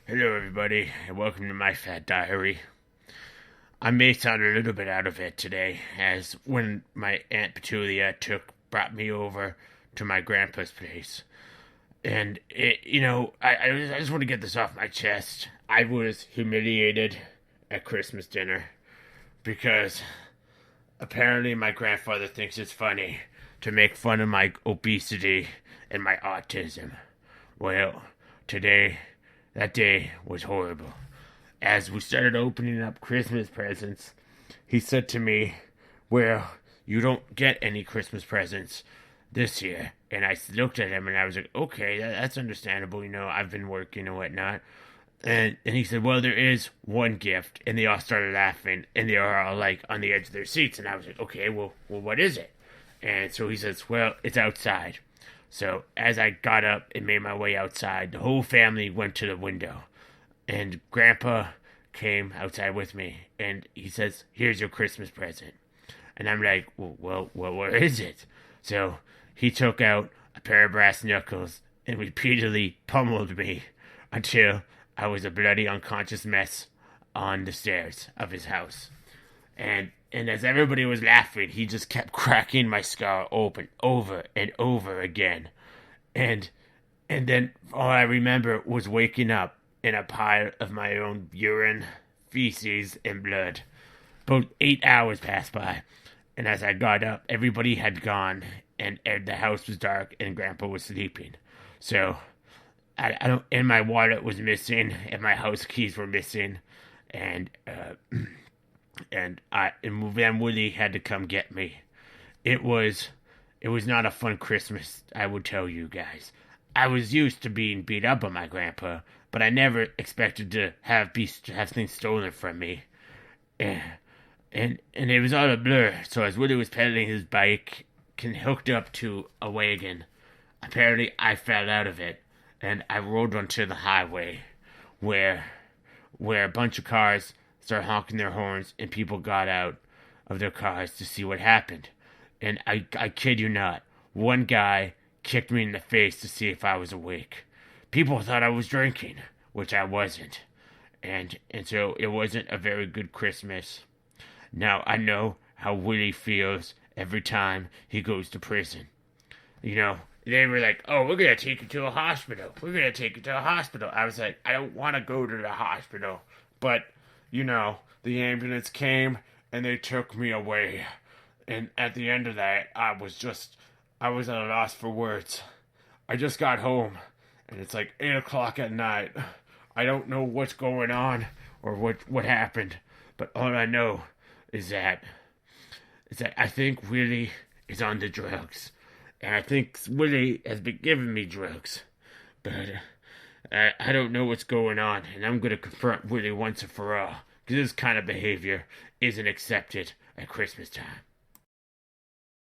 Hello, everybody, and welcome to my fat diary. I may sound a little bit out of it today, as when my Aunt Petulia brought me over to my grandpa's place, and I just want to get this off my chest. I was humiliated at Christmas dinner because apparently my grandfather thinks it's funny to make fun of my obesity and my autism. Well, today, that day was horrible. As we started opening up Christmas presents, he said to me, "Well, you don't get any Christmas presents this year." And I looked at him and I was like, "Okay, that's understandable. I've been working and whatnot." And he said, "Well, there is one gift." And they all started laughing and they were all like on the edge of their seats. And I was like, "Okay, well, what is it?" And so he says, "Well, it's outside." So as I got up and made my way outside, the whole family went to the window. And Grandpa came outside with me. And he says, "Here's your Christmas present." And I'm like, well, where is it? So he took out a pair of brass knuckles and repeatedly pummeled me until I was a bloody unconscious mess on the stairs of his house. And as everybody was laughing, he just kept cracking my skull open over and over again. And and then all I remember was waking up in a pile of my own urine, feces, and blood. About 8 hours passed by, and as I got up, everybody had gone, and the house was dark, and Grandpa was sleeping. So I don't, and my wallet was missing, and my house keys were missing, and and then Willie had to come get me. It was it was not a fun Christmas, I would tell you guys. I was used to being beat up by my grandpa, but I never expected to have things stolen from me. And and it was all a blur. So as Willie was pedaling his bike, hooked up to a wagon, apparently I fell out of it, and I rolled onto the highway, where a bunch of cars started honking their horns, and people got out of their cars to see what happened. And I kid you not, one guy kicked me in the face to see if I was awake. People thought I was drinking, which I wasn't. And so it wasn't a very good Christmas. Now I know how Willie feels every time he goes to prison. They were like, "Oh, we're gonna take you to a hospital. We're gonna take you to a hospital." I was like, "I don't want to go to the hospital," but the ambulance came and they took me away. And at the end of that, I was at a loss for words. I just got home, and it's like 8 o'clock at night. I don't know what's going on or what happened, but all I know is that I think Willie is on the drugs, and I think Willie has been giving me drugs, but I don't know what's going on, and I'm gonna confront Willie once and for all, because this kind of behavior isn't accepted at Christmas time.